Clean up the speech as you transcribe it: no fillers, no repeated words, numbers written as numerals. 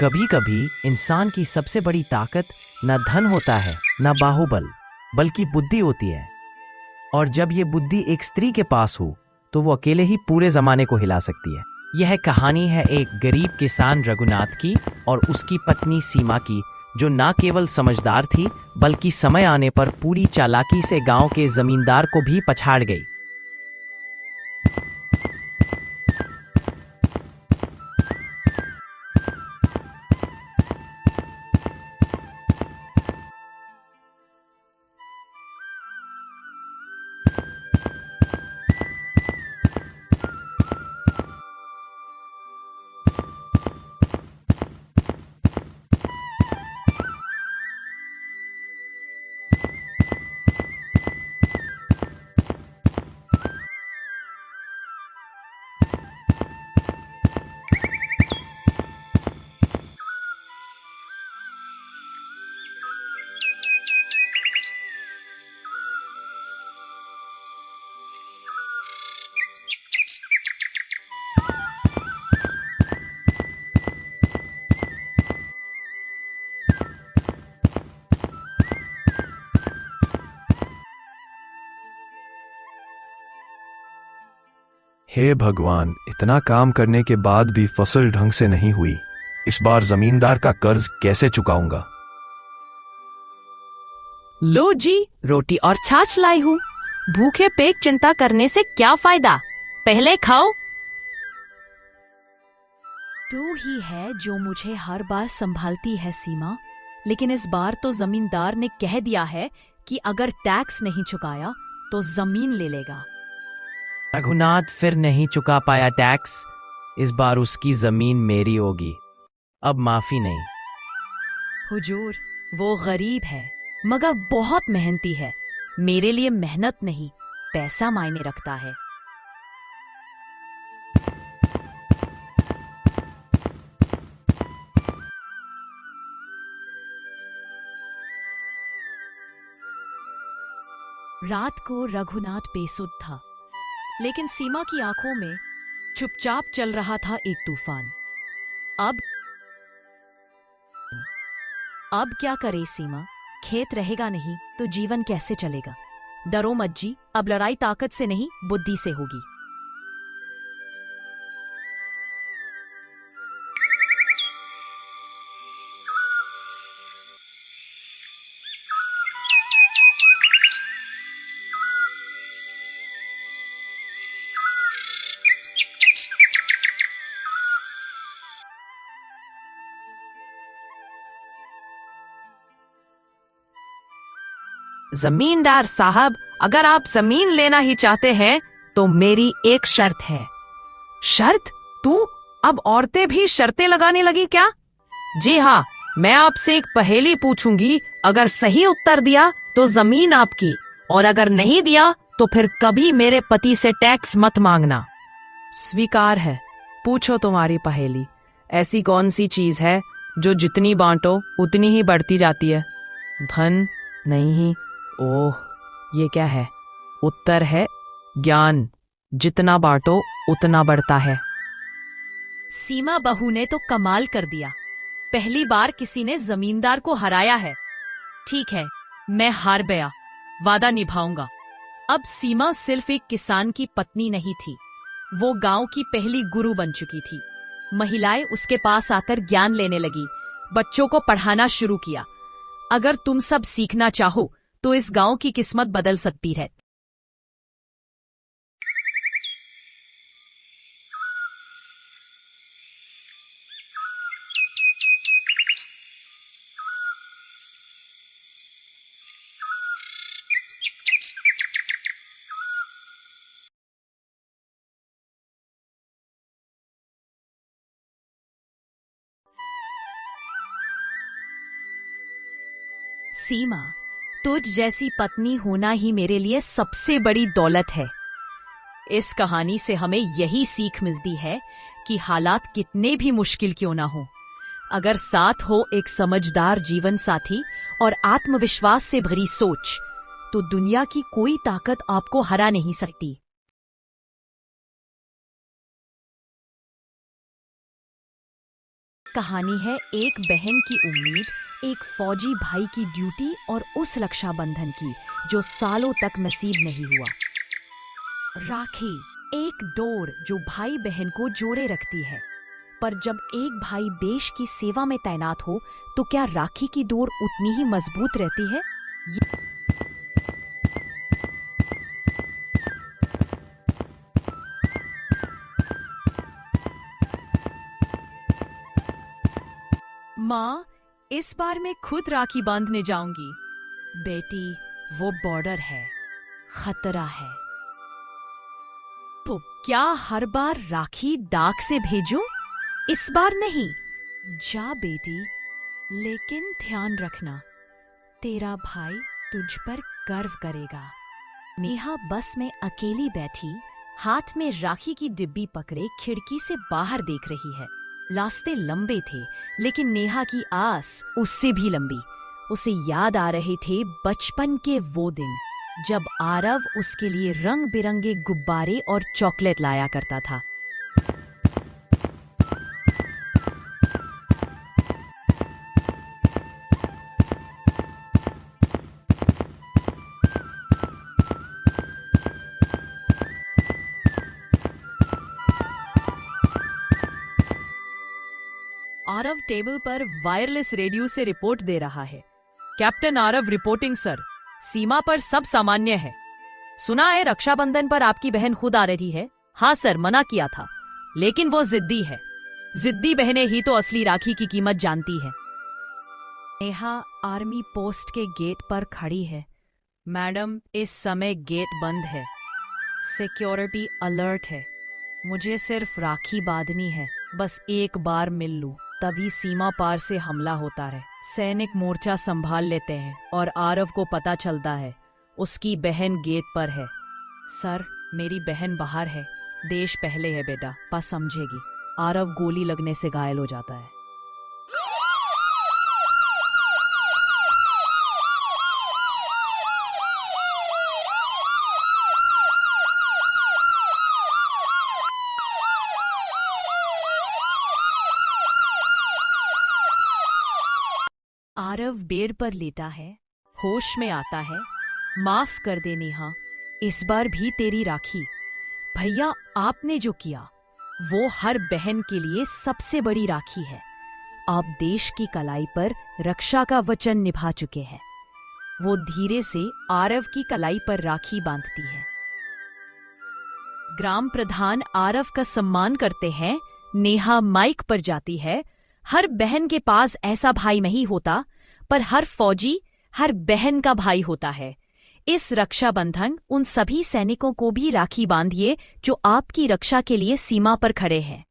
कभी कभी इंसान की सबसे बड़ी ताकत न धन होता है न बाहुबल, बल्कि बुद्धि होती है। और जब ये बुद्धि एक स्त्री के पास हो तो वो अकेले ही पूरे जमाने को हिला सकती है। यह कहानी है एक गरीब किसान रघुनाथ की और उसकी पत्नी सीमा की, जो न केवल समझदार थी बल्कि समय आने पर पूरी चालाकी से गांव के जमींदार को भी पछाड़ गई। हे भगवान, इतना काम करने के बाद भी फसल ढंग से नहीं हुई। इस बार जमींदार का कर्ज कैसे चुकाऊंगा? लो जी, रोटी और छाछ लाई हूँ। भूखे पेट चिंता करने से क्या फायदा, पहले खाओ। तू ही है जो मुझे हर बार संभालती है सीमा, लेकिन इस बार तो जमींदार ने कह दिया है कि अगर टैक्स नहीं चुकाया तो जमीन ले लेगा। रघुनाथ फिर नहीं चुका पाया टैक्स। इस बार उसकी जमीन मेरी होगी, अब माफी नहीं। हुजूर, वो गरीब है मगर बहुत मेहनती है। मेरे लिए मेहनत नहीं, पैसा मायने रखता है। रात को रघुनाथ बेसुध था, लेकिन सीमा की आंखों में चुपचाप चल रहा था एक तूफान। अब क्या करे सीमा? खेत रहेगा नहीं तो जीवन कैसे चलेगा? डरो मत जी, अब लड़ाई ताकत से नहीं बुद्धि से होगी। जमींदार साहब, अगर आप जमीन लेना ही चाहते हैं तो मेरी एक शर्त है। शर्त? तू अब औरतें भी शर्तें लगाने लगी क्या? जी हाँ, मैं आपसे एक पहेली पूछूंगी, अगर सही उत्तर दिया तो जमीन आपकी, और अगर नहीं दिया तो फिर कभी मेरे पति से टैक्स मत मांगना। स्वीकार है, पूछो तुम्हारी पहेली। ऐसी कौन सी चीज है जो जितनी बांटो उतनी ही बढ़ती जाती है? धन नहीं। ओह, ये क्या है? उत्तर है ज्ञान, जितना बांटो उतना बढ़ता है। सीमा बहू ने तो कमाल कर दिया, पहली बार किसी ने जमींदार को हराया है। ठीक है, मैं हार गया, वादा निभाऊंगा। अब सीमा सिर्फ एक किसान की पत्नी नहीं थी, वो गांव की पहली गुरु बन चुकी थी। महिलाएं उसके पास आकर ज्ञान लेने लगी, बच्चों को पढ़ाना शुरू किया। अगर तुम सब सीखना चाहो तो इस गांव की किस्मत बदल सकती है। सीमा, तुझ जैसी पत्नी होना ही मेरे लिए सबसे बड़ी दौलत है। इस कहानी से हमें यही सीख मिलती है कि हालात कितने भी मुश्किल क्यों ना हो, अगर साथ हो एक समझदार जीवन साथी और आत्मविश्वास से भरी सोच, तो दुनिया की कोई ताकत आपको हरा नहीं सकती। कहानी है एक बहन की उम्मीद, एक फौजी भाई की ड्यूटी और उस रक्षाबंधन की जो सालों तक नसीब नहीं हुआ। राखी एक डोर जो भाई बहन को जोड़े रखती है, पर जब एक भाई देश की सेवा में तैनात हो तो क्या राखी की डोर उतनी ही मजबूत रहती है? माँ, इस बार मैं खुद राखी बांधने जाऊंगी। बेटी, वो बॉर्डर है, खतरा है। तो क्या हर बार राखी डाक से भेजूं? इस बार नहीं। जा बेटी, लेकिन ध्यान रखना, तेरा भाई तुझ पर गर्व करेगा। नेहा बस में अकेली बैठी, हाथ में राखी की डिब्बी पकड़े खिड़की से बाहर देख रही है। रास्ते लंबे थे, लेकिन नेहा की आस उससे भी लंबी। उसे याद आ रहे थे बचपन के वो दिन जब आरव उसके लिए रंग बिरंगे गुब्बारे और चॉकलेट लाया करता था। आरव टेबल पर वायरलेस रेडियो से रिपोर्ट दे रहा है। कैप्टन आरव रिपोर्टिंग सर, सीमा पर सब सामान्य है। सुना है रक्षाबंधन पर आपकी बहन खुद आ रही है। हाँ सर, मना किया था, लेकिन वो जिद्दी है। जिद्दी बहनें ही तो असली राखी की कीमत जानती है। नेहा आर्मी पोस्ट के गेट पर खड़ी है। मैडम, इस समय गेट बंद है, सिक्योरिटी अलर्ट है। मुझे सिर्फ राखी बांधनी है, बस एक बार मिल लूं। तभी सीमा पार से हमला होता है। सैनिक मोर्चा संभाल लेते हैं और आरव को पता चलता है उसकी बहन गेट पर है। सर, मेरी बहन बाहर है। देश पहले है बेटा, बस समझेगी। आरव गोली लगने से घायल हो जाता है। आरव बेड पर लेटा है, होश में आता है। माफ कर दे नेहा, इस बार भी तेरी राखी। भैया, आपने जो किया वो हर बहन के लिए सबसे बड़ी राखी है। आप देश की कलाई पर रक्षा का वचन निभा चुके हैं। वो धीरे से आरव की कलाई पर राखी बांधती है। ग्राम प्रधान आरव का सम्मान करते हैं। नेहा माइक पर जाती है। हर बहन के पास ऐसा भाई नहीं होता, पर हर फौजी हर बहन का भाई होता है। इस रक्षाबंधन उन सभी सैनिकों को भी राखी बांधिए जो आपकी रक्षा के लिए सीमा पर खड़े हैं।